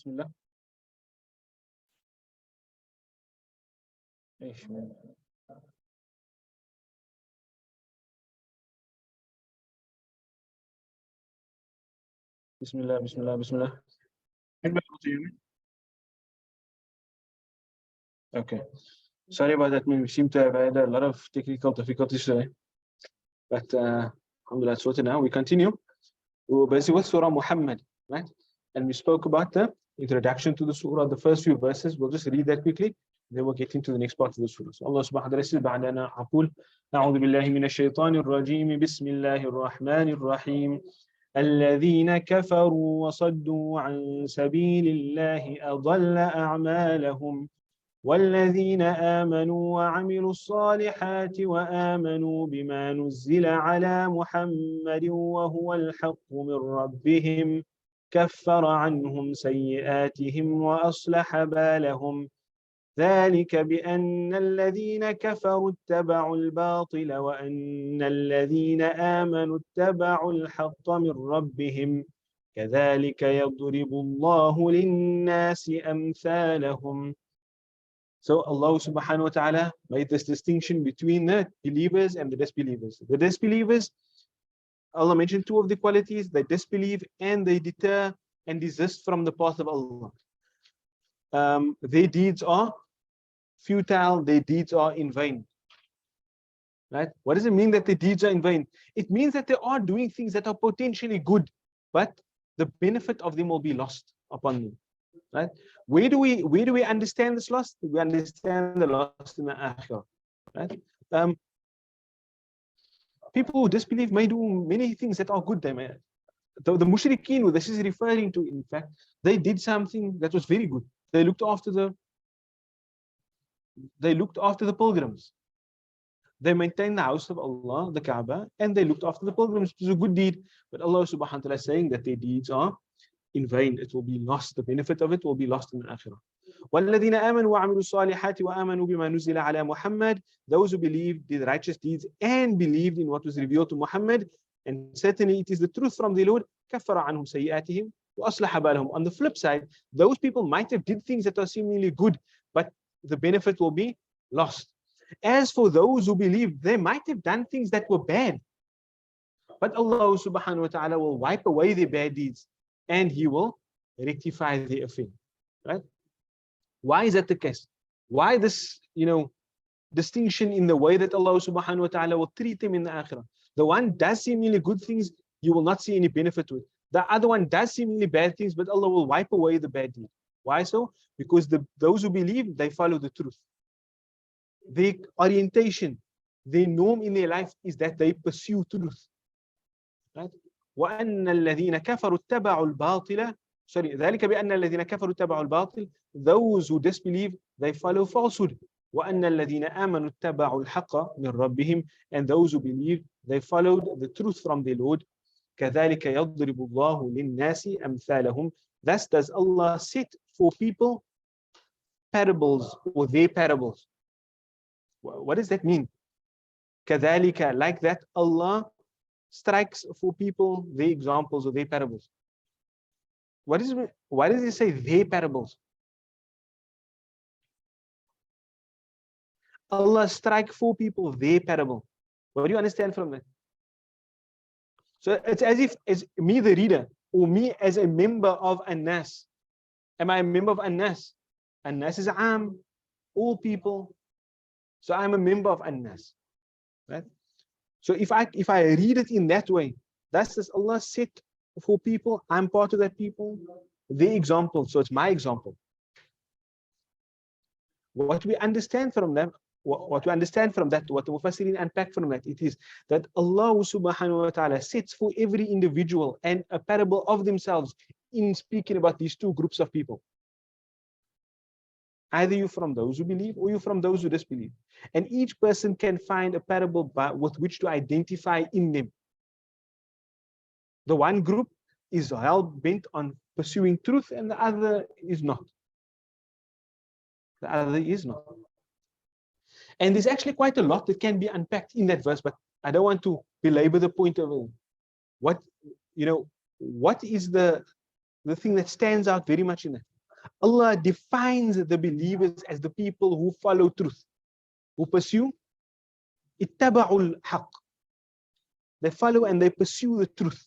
Bismillah. Bismillah, Bismillah, Bismillah. Anybody able to hear me? Okay. Sorry about that. We seem to have had a lot of technical difficulties today. But alhamdulillah, it's sorted now. We continue. We were busy with Surah Muhammad, right? And we spoke about the introduction to the surah, the first few verses. We'll just read that quickly. Then we'll get into the next part of the surah. So Allah subhanahu wa ta'ala says, بعدنا أقول أعوذ بالله من الشيطان الرجيم بسم الله الرحمن الرحيم الذين كفروا وصدوا عن سبيل الله أضل أعمالهم والذين آمنوا وعملوا الصالحات وآمنوا بما نزل على محمد وهو الحق من ربهم كفر عنهم سيئاتهم وأصلح بالهم ذلك بأن الذين كفروا اتبعوا الباطل وأن الذين آمنوا اتبعوا الحق من ربهم كذلك يضرب الله للناس أمثالهم. So Allah subhanahu wa ta'ala made this distinction between the believers and the disbelievers. The disbelievers, Allah mentioned two of the qualities: they disbelieve and they deter and desist from the path of Allah. Their deeds are futile, their deeds are in vain. Right? What does it mean that their deeds are in vain? It means that they are doing things that are potentially good, but the benefit of them will be lost upon them. Right? Where do we understand this loss? We understand the loss in the akhirah. Right? People who disbelieve may do many things that are good. They may, the mushrikeen who this is referring to, in fact, they did something that was very good. They looked after the pilgrims. They maintained the house of Allah, the Kaaba, and they looked after the pilgrims. It was a good deed. But Allah subhanahu wa ta'ala is saying that their deeds are in vain. It will be lost. The benefit of it will be lost in the akhirah. وَالَّذِينَ آمَنُوا وَعَمِلُوا الصَّالِحَاتِ وَآمَنُوا بِمَا نُزِّلَ عَلَى مُحَمَّدٍ. Those who believed, did righteous deeds, and believed in what was revealed to Muhammad, and certainly it is the truth from the Lord. كَفَّرَ عَنْهُمْ سَيِّئَاتِهِمْ وَأَصْلَحَ بَالَهُمْ. On the flip side, those people might have did things that are seemingly good, but the benefit will be lost. As for those who believe, they might have done things that were bad, but Allah subhanahu wa ta'ala will wipe away their bad deeds and He will rectify the affair. Right? Why is that the case? Why this, distinction in the way that Allah subhanahu wa ta'ala will treat them in the akhirah? The one does seemingly good things, you will not see any benefit with. The other one does seemingly bad things, but Allah will wipe away the bad deed. Why so? Because those who believe, they follow the truth. Their orientation, their norm in their life is that they pursue truth. Right? وَأَنَّ الَّذِينَ كَفَرُوا اتَّبَعُوا الْبَاطِلَ. Sorry, ذَلِكَ بِأَنَّ الَّذِينَ كَفَرُوا اتَّبَعُوا الْبَاطِلَ. Those who disbelieve, they follow falsehood. وَأَنَّ الَّذِينَ آمَنُوا اتَّبَعُوا الْحَقَّ مِنْ رَبِّهِمْ. And those who believe, they followed the truth from their Lord. كَذَلِكَ يَضْرِبُ اللَّهُ لِلنَّاسِ أَمْثَالَهُم. Thus does Allah set for people parables, or their parables. What does that mean? كَذَلِكَ, like that, Allah strikes for people their examples or their parables. Why does He say their parables? Allah strike for people their parable. What do you understand from that? So it's as if, as me the reader, or me as a member of An-Nas. Am I a member of An-Nas? An-Nas is Am, all people. So I'm a member of An-Nas. Right? So if I read it in that way, that's as Allah set for people, I'm part of that people, the example. So it's my example. What we understand from that, what the Mufassirin unpack from that, it is that Allah subhanahu wa ta'ala sets for every individual and a parable of themselves in speaking about these two groups of people. Either you from those who believe or you from those who disbelieve. And each person can find a parable with which to identify in them. The one group is hell bent on pursuing truth and the other is not. The other is not. And there's actually quite a lot that can be unpacked in that verse, but I don't want to belabor the point of it. What is the thing that stands out very much in that? Allah defines the believers as the people who follow truth, who pursue ittaba'ul haqq. They follow and they pursue the truth.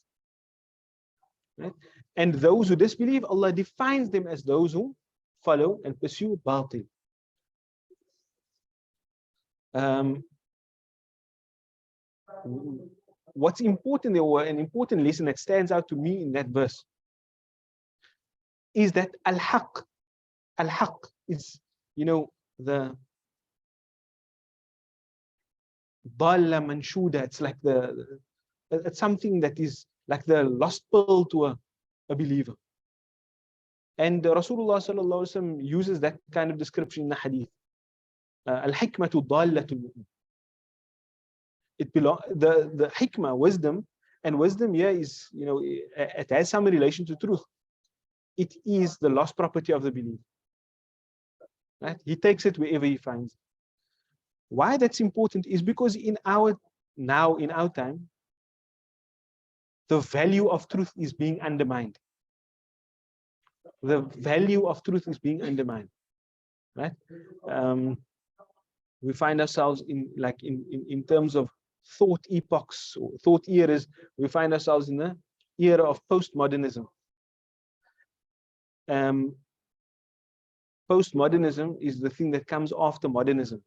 Right? And those who disbelieve, Allah defines them as those who follow and pursue batil. What's important there, or an important lesson that stands out to me in that verse, is that al-haq is, the dalla manshuda. It's like it's something that is like the lost pearl to a believer. And Rasulullah sallallahu alaihi wasallam uses that kind of description in the hadith. Al-hikmatu dallatul mu'min. The hikmah, wisdom, and wisdom here is, it has some relation to truth. It is the lost property of the believer. Right? He takes it wherever he finds it. Why that's important is because in our time, the value of truth is being undermined. The value of truth is being undermined. Right? We find ourselves in terms of thought epochs or thought eras, we find ourselves in the era of postmodernism. Postmodernism is the thing that comes after modernism.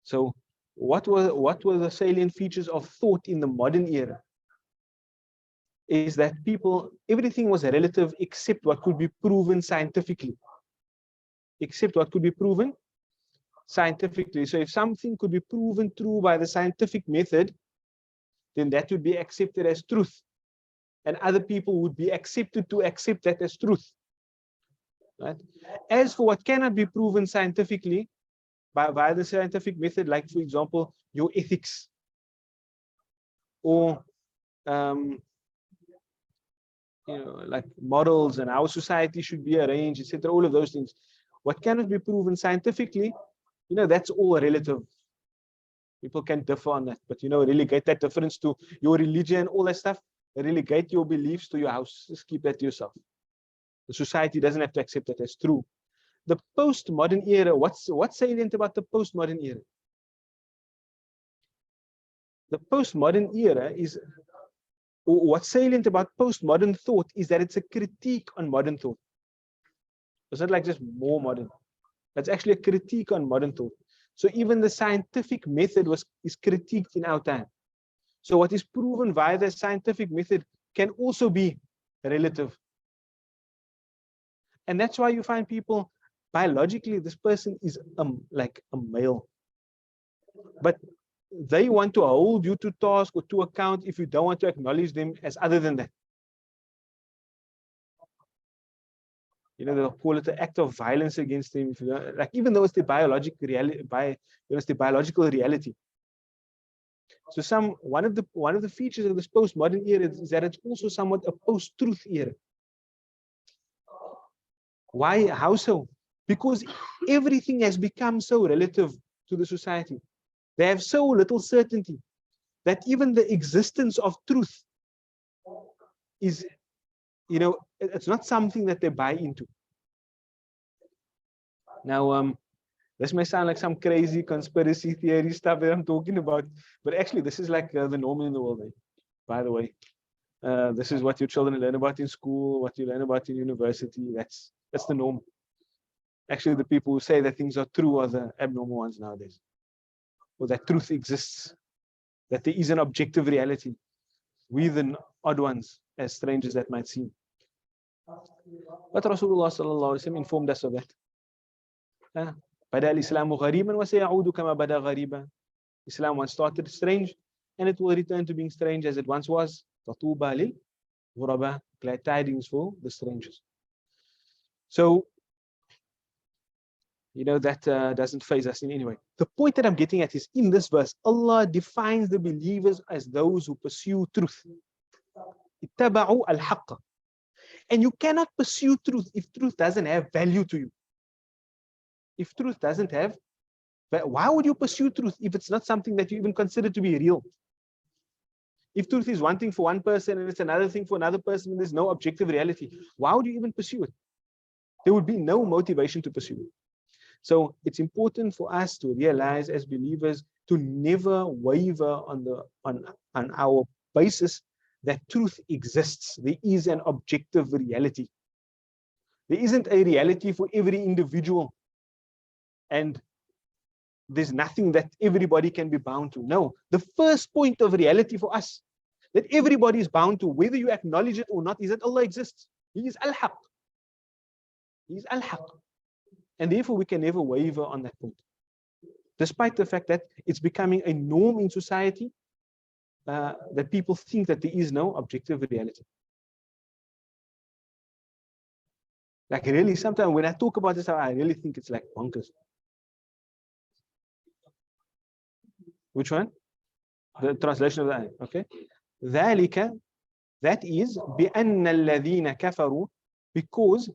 So what were the salient features of thought in the modern era? Is that everything was relative except what could be proven scientifically. Except what could be proven scientifically. So if something could be proven true by the scientific method, then that would be accepted as truth. And other people would be accepted to accept that as truth. Right? As for what cannot be proven scientifically by the scientific method, like for example, your ethics, or like morals and how society should be arranged, etc. All of those things. What cannot be proven scientifically, that's all relative. People can differ on that, but relegate that difference to your religion, all that stuff. Relegate your beliefs to your house. Just keep that to yourself. The society doesn't have to accept that as true. The postmodern era, what's salient about the postmodern era? The postmodern era is, what's salient about postmodern thought is that it's a critique on modern thought. It's not like just more modern. That's actually a critique on modern thought. So even the scientific method is critiqued in our time. So what is proven via the scientific method can also be relative. And that's why you find people, biologically, this person is like a male. But they want to hold you to task or to account if you don't want to acknowledge them as other than that. They'll call it an act of violence against them, like, even though it's the biological reality, it's the biological reality. So one of the features of this postmodern era is that it's also somewhat a post-truth era. Why? How so? Because everything has become so relative to the society. They have so little certainty that even the existence of truth is, it's not something that they buy into. Now, this may sound like some crazy conspiracy theory stuff that I'm talking about, but actually this is like the norm in the world, by the way. This is what your children learn about in school, what you learn about in university. That's the norm. Actually, the people who say that things are true are the abnormal ones nowadays. Or that truth exists, that there is an objective reality. We the odd ones, as strange as that might seem. But Rasulullah sallallahu alaihi wasallam informed us of that. Bada al-Islamu ghariban wa sayaudu kama bada ghariban. Islam once started strange, and it will return to being strange as it once was. Tatuba lil ghuraba, glad tidings for the strangers. So, that doesn't faze us in any way. The point that I'm getting at is, in this verse, Allah defines the believers as those who pursue truth. Ittaba'u al-haqq. And you cannot pursue truth if truth doesn't have value to you. If truth doesn't have, why would you pursue truth if it's not something that you even consider to be real? If truth is one thing for one person and it's another thing for another person and there's no objective reality, why would you even pursue it? there would be no motivation to pursue it. So it's important for us to realize as believers to never waver on our basis that truth exists. There is an objective reality. There isn't a reality for every individual, and there's nothing that everybody can be bound to. No, the first point of reality for us that everybody is bound to, whether you acknowledge it or not, is that Allah exists. He is Al-Haq. He is Al-Haq. And therefore we can never waver on that point. Despite the fact that it's becoming a norm in society that people think that there is no objective reality. Like really, sometimes when I talk about this, I really think it's like bonkers. Which one? The translation of the ayah. Okay. ذلك, that is بأن الذين كفروا, because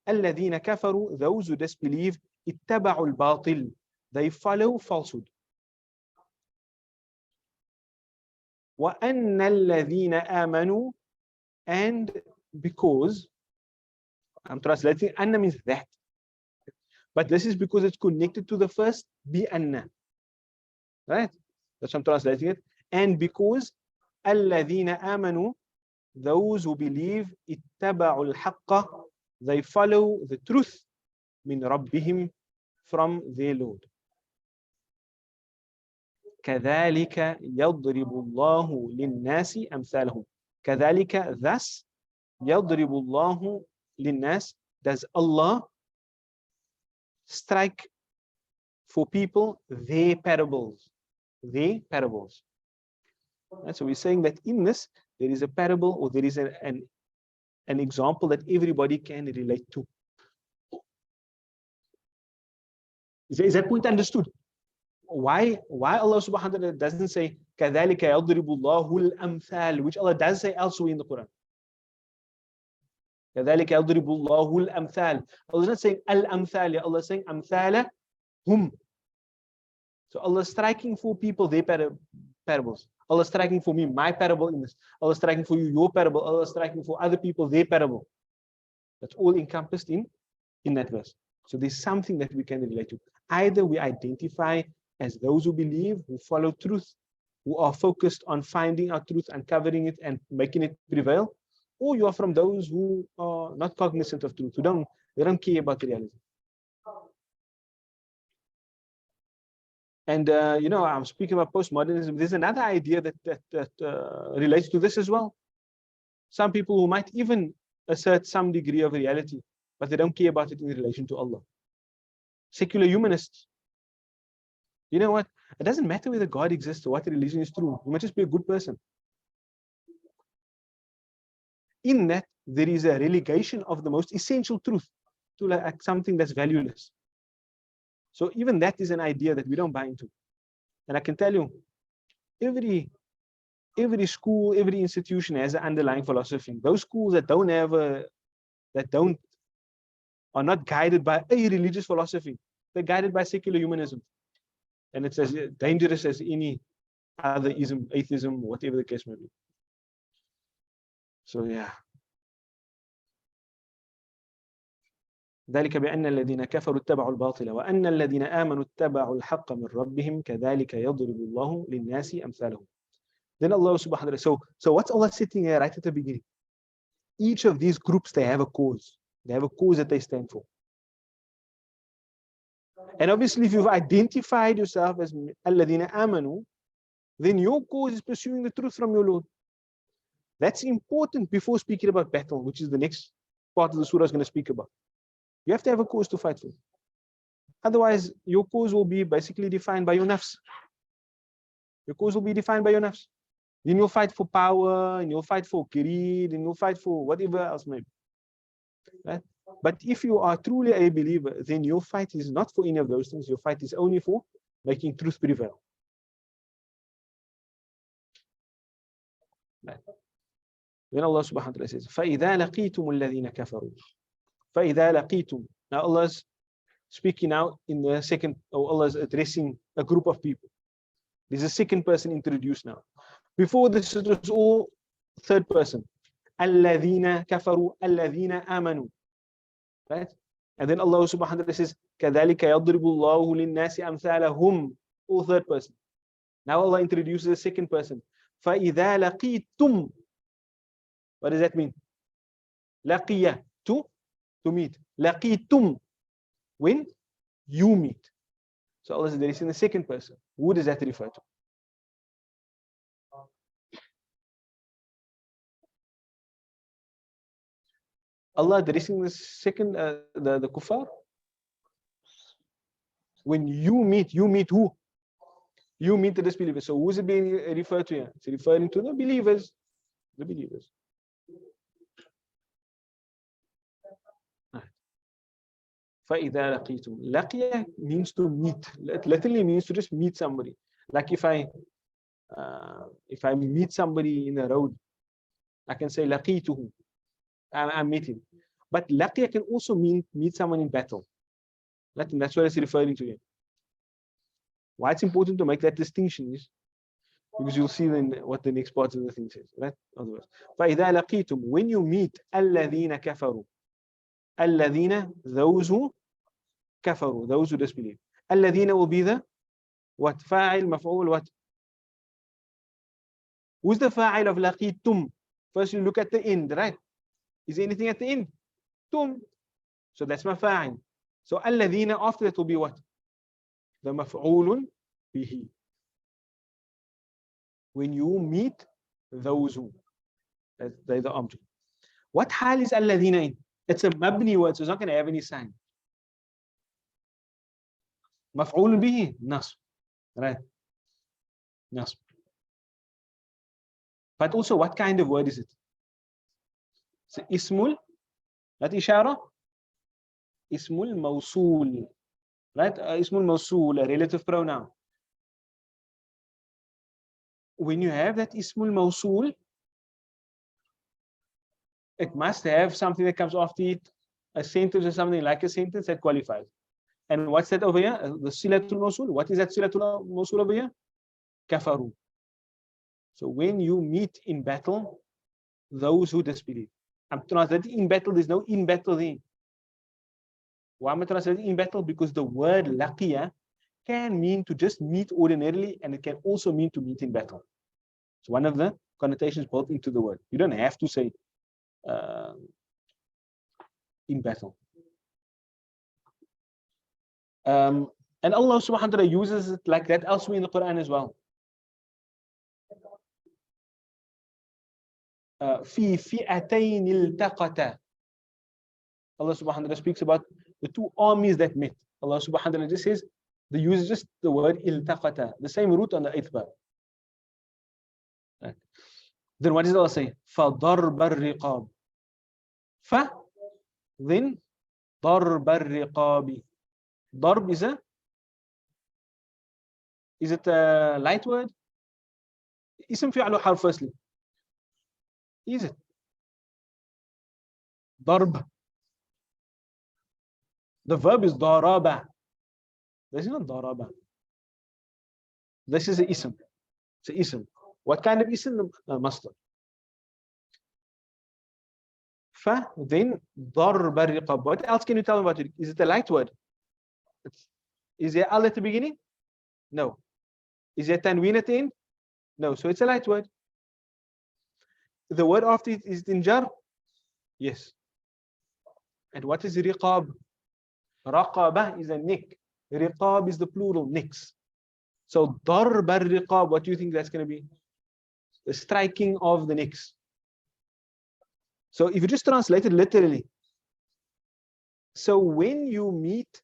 الذين كفروا, those who disbelieve, اتبعوا الباطل, they follow falsehood. وأن الذين آمنوا, and because, I'm translating, أن means that, but this is because it's connected to the first بأن, right? That's how I'm translating it. And because الذين آمنوا, those who believe, اتبعوا الحق, they follow the truth, من ربهم, from their Lord. كذلك يضرب الله للناس أمثالهم. كذلك, thus, يضرب الله للناس, does Allah strike for people their parables. Their parables. And so we're saying that in this, there is a parable, or there is an example that everybody can relate to. Is that point understood? Why Allah subhanahu wa ta'ala doesn't say كَذَلِكَ يَضْرِبُ اللَّهُ الْأَمْثَالِ, which Allah does say elsewhere in the Quran. كَذَلِكَ يَضْرِبُ اللَّهُ الْأَمْثَالِ. Allah is not saying al-amthal, Allah is saying amthala hum. So Allah is striking for people their parables. Allah is striking for me my parable in this. Allah is striking for you your parable. Allah is striking for other people their parable. That's all encompassed in that verse. So there's something that we can relate to. Either we identify as those who believe, who follow truth, who are focused on finding out truth, uncovering it, and making it prevail, or you are from those who are not cognizant of truth, who don't care about reality. And I'm speaking about postmodernism. There's another idea that relates to this as well. Some people who might even assert some degree of reality, but they don't care about it in relation to Allah. Secular humanists. You know what? It doesn't matter whether God exists or what religion is true. You might just be a good person. In that, there is a relegation of the most essential truth to like something that's valueless. So even that is an idea that we don't buy into. And I can tell you, every school, every institution has an underlying philosophy. Those schools that are not guided by a religious philosophy, they're guided by secular humanism. And it's as dangerous as any other ism, atheism, whatever the case may be. So yeah. ذلك بأن الذين كفروا اتبعوا الباطل وأن الذين آمنوا اتبعوا الحق من ربهم كذلك يضرب الله للناس أمثالهم. Then Allah subhanahu wa ta'ala. So what's Allah sitting here right at the beginning? Each of these groups, they have a cause. They have a cause that they stand for. And obviously, if you've identified yourself as الذين آمنوا, then your cause is pursuing the truth from your Lord. That's important before speaking about battle, which is the next part of the surah is going to speak about. You have to have a cause to fight for. Otherwise, your cause will be basically defined by your nafs. Your cause will be defined by your nafs. Then you'll fight for power, and you'll fight for greed, and you'll fight for whatever else may be. Right? But if you are truly a believer, then your fight is not for any of those things. Your fight is only for making truth prevail. Right? Then Allah subhanahu wa ta'ala says, فَإِذَا لَقِيتُمُ الَّذِينَ كَفَرُوا. فَإِذَا لَقِيتُمْ. Now Allah is speaking now in the second, or Allah is addressing a group of people. There's a second person introduced now. Before this, it was all third person. الَّذِينَ كَفَرُوا الَّذِينَ آمَنُوا. right? And then Allah subhanahu wa ta'ala says, كَذَلِكَ يَضْرِبُ اللَّهُ لِلنَّاسِ أَمْثَالَهُم, all third person. Now Allah introduces a second person. فَإِذَا لَقِيتُمْ, what does that mean? لَقِيَ, to meet. لَقِيتُمْ, when you meet. So Allah says there is in the second person. Who does that refer to? Allah addressing the second, the kuffar. When you meet who? You meet the disbelievers. So who is it being referred to here? It's referring to the believers. The believers. فَإِذَا لَقِيتُمْ. لَقِيَ means to meet. It literally means to just meet somebody. Like if I meet somebody in the road, I can say لَقِيتُهُ. I'm meeting. But laqiya can also mean meet someone in battle. That's what it's referring to here. Why it's important to make that distinction is because you'll see then what the next part of the thing says, right? Otherwise, فَإِذَا لَقِيتُمْ, when you meet الَّذِينَ كَفَرُوا, الَّذِينَ, those who كفروا, those who disbelieve. الَّذِينَ will be the what? فاعل, مفعول, what? Who's the fa'il of لَقِيتُمْ? First you look at the end, right? Is there anything at the end? Tum. So that's mafa'il. So الَّذِينَ after that will be what? The maf'ulun bihi. When you meet those who, they're the object. What hal is الَّذِينَ in? It's a mabni word, so it's not going to have any sign. Maf'ulun bihi, nasb. Right? Nasb. But also, what kind of word is it? So ismul, that ishara? Ismul mawsool. Right? Ismul mawsool, a relative pronoun. When you have that ismul mawsool, it must have something that comes after it, a sentence or something like a sentence that qualifies. And what's that over here? The silatul mawsool. What is that silatul mawsool over here? Kafaru. So when you meet in battle, those who disbelieve. I'm translating in battle, there's no in battle there. Why am I translating in battle? Because the word laqiya can mean to just meet ordinarily, and it can also mean to meet in battle. It's one of the connotations built into the word. You don't have to say in battle. And Allah subhanahu wa ta'ala uses it like that elsewhere in the Quran as well. في فئتين التقتا. Allah subhanahu wa ta'ala speaks about the two armies that met. Allah subhanahu wa ta'ala just says, they use just the word iltaqata, the same root on the eighth verb. Right. Then what does Allah say? فَضَرْبَ الرِّقَابِ. Fa, then ضَرْبَ الرِّقَابِ. Darb is it a light word? اسم فعل حرف firstly. Is it? Darb. The verb is daraba. This is not daraba. This is an ism. It's an ism. What kind of ism? Masdar. Fa, then darba riqab. What else can you tell me about it? Is it a light word? Is there al at the beginning? No. Is there tanween at the end? No. So it's a light word. The word after it is in jar? Yes. And what is riqab? Raqaba is a neck. Riqab is the plural, necks. So darb al-riqab, what do you think that's going to be? The striking of the necks. So if you just translate it literally, so when you meet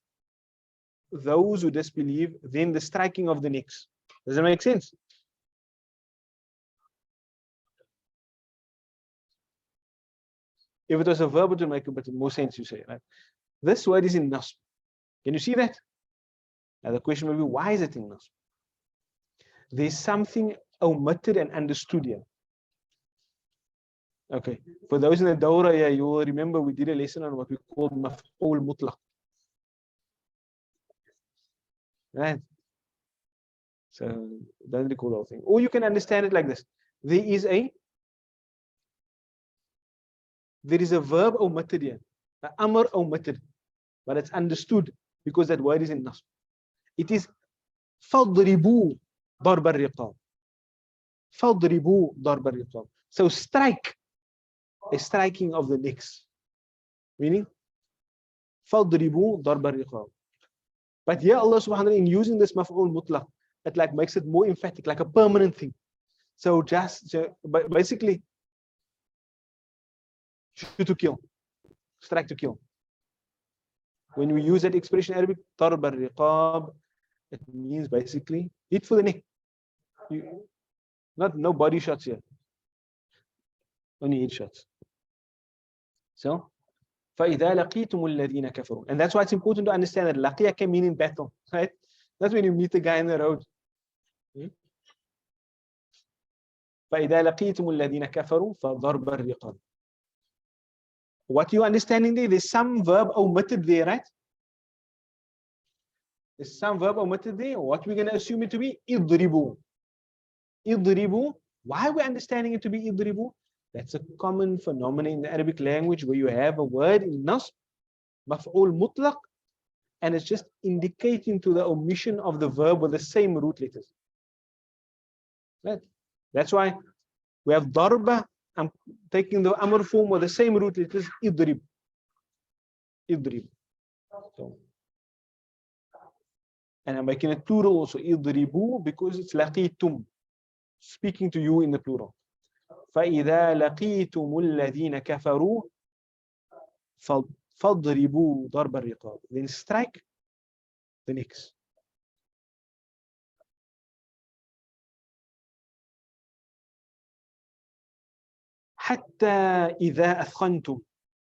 those who disbelieve, then the striking of the necks. Does that make sense? If it was a verb, it would make a bit more sense, you say, right? This word is in nasb. Can you see that? Now the question will be, why is it in nasb? There's something omitted and understood here. Okay, for those in the Dawah, yeah, you will remember we did a lesson on what we call maf'ul mutlaq. Right? So don't recall the whole thing. Or you can understand it like this. There is a verb omitted here. Amr omitted, but it's understood because that word is in nasb. It is فَضْرِبُوا ضَرْبَ الرِّقَابِ. فَضْرِبُوا ضَرْبَ الرِّقَابِ. So strike, a striking of the necks. Meaning, فَضْرِبُوا ضَرْبَ الرِّقَابِ. But here Allah subhanahu wa ta'ala, in using this maf'ul mutlaq, it like makes it more emphatic, like a permanent thing. So basically, shoot to kill, strike to kill. When we use that expression in Arabic, ضَرْبَ الرِّقَابِ, it means basically hit for the neck. No body shots here. Only head shots. So, فَإِذَا لَقِيتُمُ الَّذِينَ كَفَرُوا. And that's why it's important to understand that laqiya can mean in battle, right? That's when you meet the guy in the road. فَإِذَا لَقِيتُمُ الَّذِينَ كَفَرُوا فَضَرْبَ الرِّقَابِ. What you understanding there? There's some verb omitted there, right? There's some verb omitted there. What we're going to assume it to be? إِضْرِبُوا. إِضْرِبُوا. Why are we understanding it to be إِضْرِبُوا? That's a common phenomenon in the Arabic language where you have a word in nasb, maf'ul mutlaq, and it's just indicating to the omission of the verb with the same root letters. Right? That's why we have darba. I'm taking the amr form with the same root letters, idrib. Idrib. So, and I'm making it plural also, idribu, because it's laqitum, speaking to you in the plural. فَإِذَا لَقِيتُمُ الَّذِينَ كَفَرُوا فَاضْرِبُوا ضَرْبَ الرِّقَابِ. Then strike the necks. حَتَّى إِذَا أَثْخَنْتُمْ.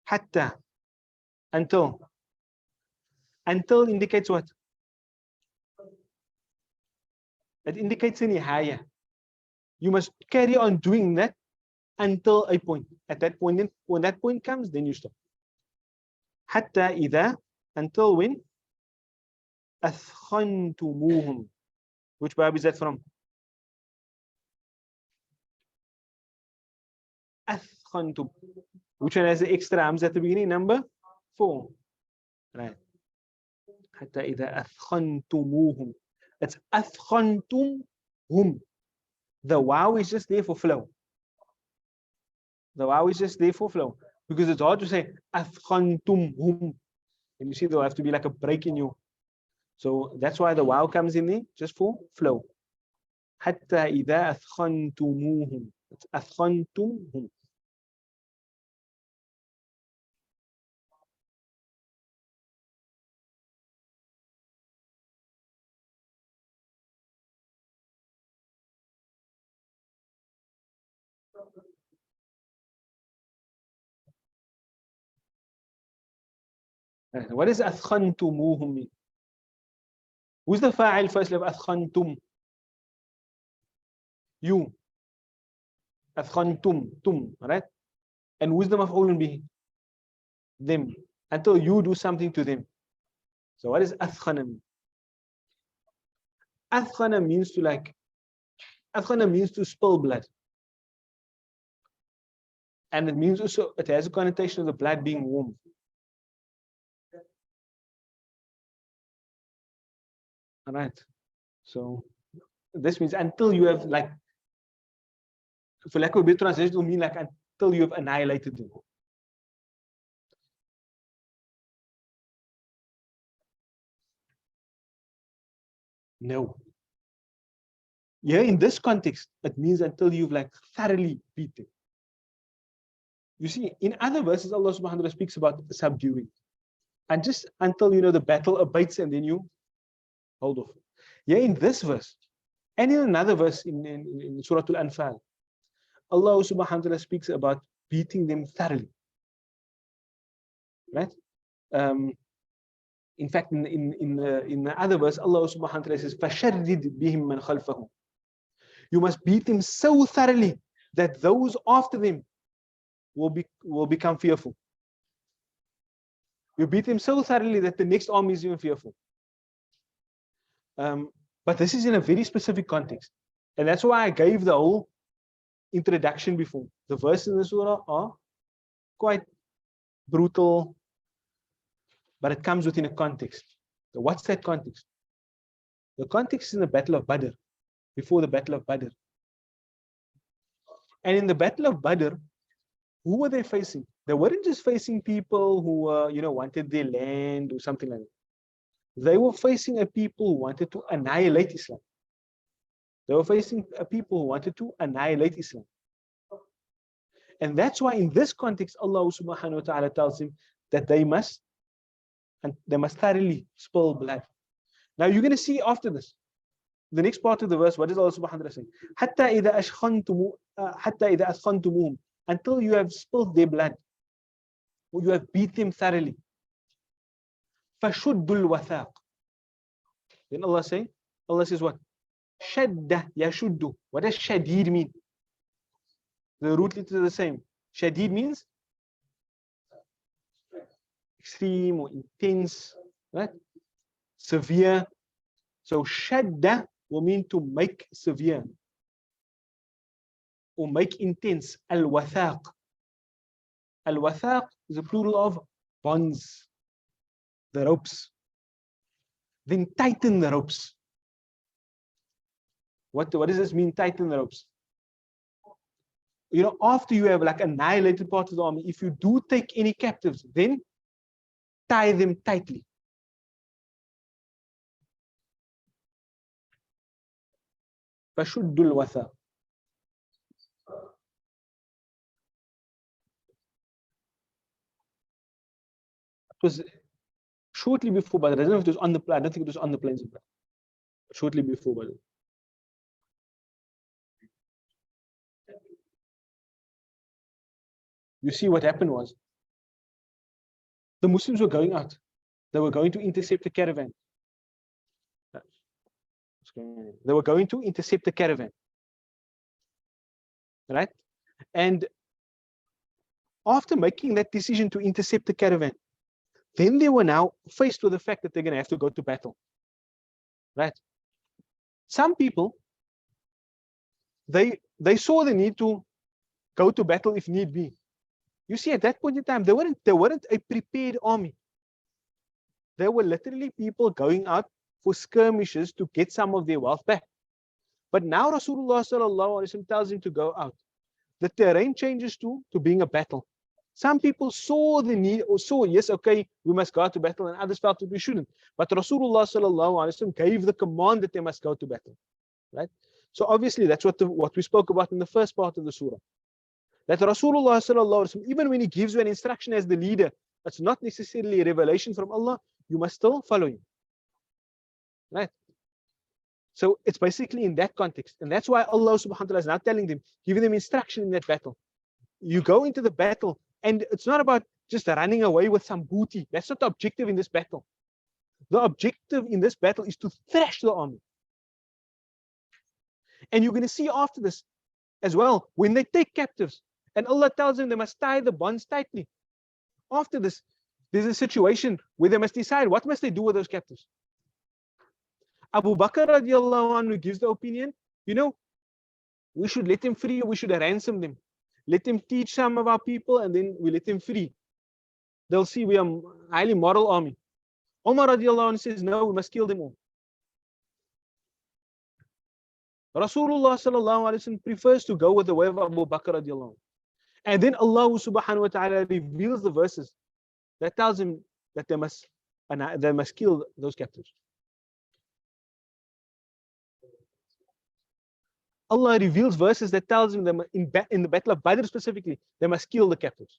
حَتَّى. Until. Until indicates what? It indicates a nihaya. You must carry on doing that until a point. At that point, then, when that point comes, then you stop. حَتَّى إِذَا. Until when? أَثْخَنْتُمُوهُمْ. Which bab is that from? أثخنتم. Which one has the extra arms at the beginning? Number 4. Right. حتى إذا أثخنتموهم. It's أثخنتمهم. The wow is just there for flow. The wow is just there for flow. Because it's hard to say أثخنتمهم. And you see there'll have to be like a break in you. So that's why the wow comes in there, just for flow. حتى إذا أثخنتموهم. It's أثخنتمهم. What does أثخنتموهم mean? Who's the fa'il first of أثخنتم? You. أثخنتم. Tum. Right? And who's the maf'ulun bihi? Them. Until you do something to them. So what is أثخن mean? أثخن means to like, أثخن means to spill blood. And it means also, it has a connotation of the blood being warm. All right. So this means until you have like, for lack of a better translation, it will mean like until you have annihilated them. No. Yeah, in this context, it means until you've like thoroughly beat them. You see, in other verses, Allah subhanahu wa ta'ala speaks about subduing. And just until the battle abates and then you hold off. Yeah, in this verse, and in another verse in Surah Al-Anfal, Allah subhanahu wa ta'ala speaks about beating them thoroughly. Right? In fact, in the other verse, Allah subhanahu wa ta'ala says, فَشَرِّدْ بِهِمْ مَنْ خَلْفَهُمْ. You must beat them so thoroughly that those after them will become fearful. You beat them so thoroughly that the next army is even fearful. But this is in a very specific context. And that's why I gave the whole introduction before. The verses in the surah are quite brutal, but it comes within a context. So what's that context? The context is in the Battle of Badr, before the Battle of Badr. And in the Battle of Badr, who were they facing? They weren't just facing people who were, wanted their land or something like that. They were facing a people who wanted to annihilate Islam. They were facing a people who wanted to annihilate Islam. And that's why in this context, Allah subhanahu wa ta'ala tells him that they must thoroughly spill blood. Now you're going to see after this, the next part of the verse, what is Allah subhanahu wa ta'ala saying? حَتَّى إِذَا أَثْخَنْتُمُوهُمْ, until you have spilled their blood, or you have beat them thoroughly. فَشُدُّ الْوَثَاقِ. Then Allah says what? Shadda yashuddu. What does shadid mean? The root letters are the same. Shadid means extreme or intense, right? Severe. So shadda will mean to make severe or make intense. Al-wathaq. Al-wathaq is a plural of bonds, the ropes. Then tighten the ropes. What does this mean, tighten the ropes? After you have annihilated part of the army, if you do take any captives, then tie them tightly. فَشُدُّ الْوَثَاقِ. It was shortly before Badr. I don't know if it was on the plains. I don't think it was on the plains of Badr. Shortly before Badr. You see, what happened was the Muslims were going out. They were going to intercept the caravan. They were going to intercept the caravan. Right? And after making that decision to intercept the caravan, then they were now faced with the fact that they're going to have to go to battle. Right? Some people, they saw the need to go to battle if need be. You see, at that point in time, they weren't a prepared army. They were literally people going out for skirmishes to get some of their wealth back. But now Rasulullah sallallahu alaihi wasallam tells him to go out. The terrain changes to being a battle. Some people saw the need, or saw, yes, okay, we must go out to battle, and others felt that we shouldn't. But Rasulullah sallallahu alaihi wasallam gave the command that they must go to battle. Right? So obviously that's what we spoke about in the first part of the surah. That Rasulullah sallallahu alaihi wasallam, even when he gives you an instruction as the leader, that's not necessarily a revelation from Allah, you must still follow him. Right? So it's basically in that context. And that's why Allah subhanahu wa ta'ala is now telling them, giving them instruction in that battle. You go into the battle, and it's not about just running away with some booty. That's not the objective in this battle. The objective in this battle is to thrash the army. And you're going to see after this as well, when they take captives, and Allah tells them they must tie the bonds tightly. After this, there's a situation where they must decide what must they do with those captives. Abu Bakr radiallahu anhu gives the opinion, we should let them free, we should ransom them. Let them teach some of our people, and then we let them free. They'll see we are a highly moral army. Umar radiallahu anhu says, no, we must kill them all. Rasulullah sallallahu alaihi wasallam prefers to go with the way of Abu Bakr radiallahu anhu. And then Allah subhanahu wa ta'ala reveals the verses that tells him that they must kill those captives. Allah reveals verses that tells him that in the battle of Badr specifically, they must kill the captives.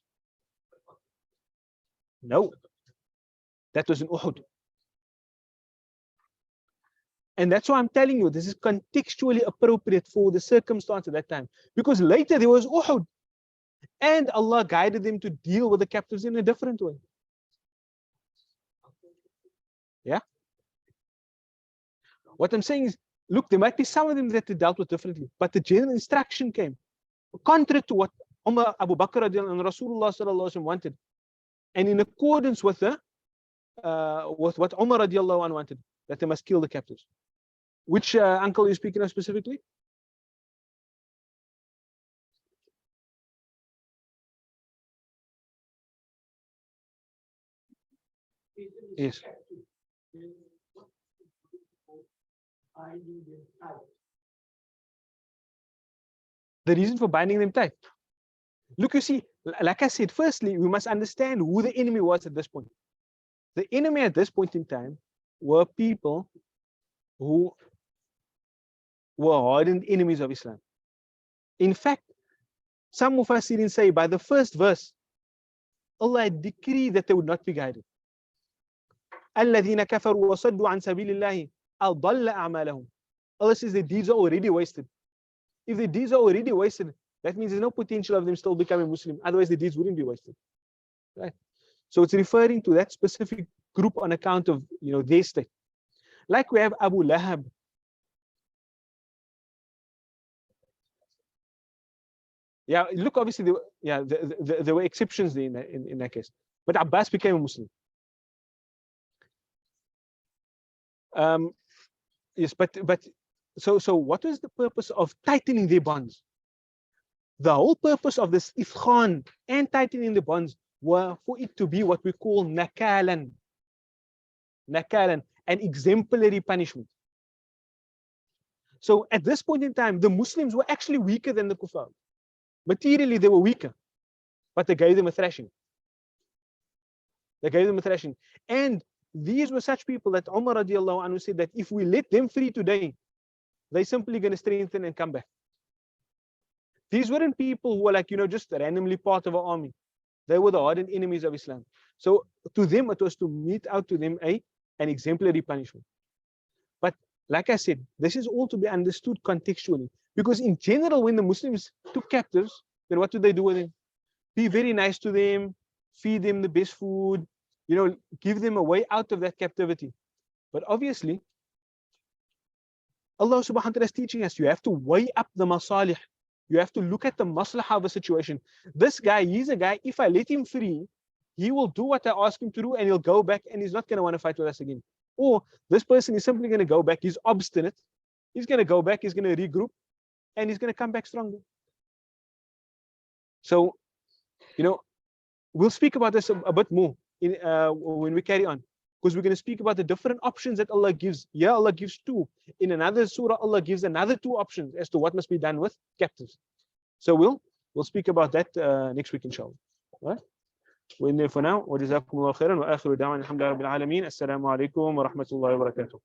No, that was in Uhud. And that's why I'm telling you, this is contextually appropriate for the circumstance at that time. Because later there was Uhud, and Allah guided them to deal with the captives in a different way. Yeah? What I'm saying is, look, there might be some of them that they dealt with differently, but the general instruction came contrary to what Umar, Abu Bakr and Rasulullah sallallahu alaihi wasallam wanted, and in accordance with what Umar radiallahu anhu wanted, that they must kill the captives. Which uncle are you speaking of specifically? Yes. The reason for binding them tight. Look, you see, like I said, firstly, we must understand who the enemy was at this point. The enemy at this point in time were people who were hardened enemies of Islam. In fact, some of us didn't say by the first verse, Allah decreed that they would not be guided. الَّذِينَ كَفَرُوا وَصَدُّوا عَنْ سَبِيلِ اللَّهِ أَضَلَّ أَعْمَالَهُم. Allah says their deeds are already wasted. If the deeds are already wasted, that means there's no potential of them still becoming Muslim. Otherwise, the deeds wouldn't be wasted. Right? So it's referring to that specific group on account of their state. Like we have Abu Lahab. Yeah, look, obviously, there were exceptions there in that case. But Abbas became a Muslim. Yes, but so what is the purpose of tightening their bonds? The whole purpose of this ifkhan and tightening the bonds were for it to be what we call nakalan, an exemplary punishment. So at this point in time, the Muslims were actually weaker than the kuffar. Materially, they were weaker, but they gave them a thrashing. And these were such people that Umar radiallahu anhu said that if we let them free today, they're simply going to strengthen and come back. These weren't people who were like, just randomly part of an army. They were the hardened enemies of Islam. So to them, it was to mete out to them an exemplary punishment. But like I said, this is all to be understood contextually. Because in general, when the Muslims took captives, then what did they do with them? Be very nice to them, feed them the best food, give them a way out of that captivity. But obviously, Allah subhanahu wa ta'ala is teaching us, you have to weigh up the masalih. You have to look at the maslahah of a situation. This guy, he's a guy, if I let him free, he will do what I ask him to do and he'll go back and he's not going to want to fight with us again. Or this person is simply going to go back, he's obstinate, he's going to go back, he's going to regroup, and he's going to come back stronger. So, we'll speak about this a bit more when we carry on. Because we're going to speak about the different options that Allah gives. Yeah, Allah gives two. In another surah, Allah gives another two options as to what must be done with captives. So we'll speak about that next week, inshallah. Right? We're in there for now. وَجَزَاكُمُ اللَّهُ خَيْرًا وَآخِرُ دَعْوَانَا الْحَمْدُ لِلَّهِ رَبِّ الْعَالَمِينَ. Assalamu alaikum wa rahmatullahi wa barakatuh.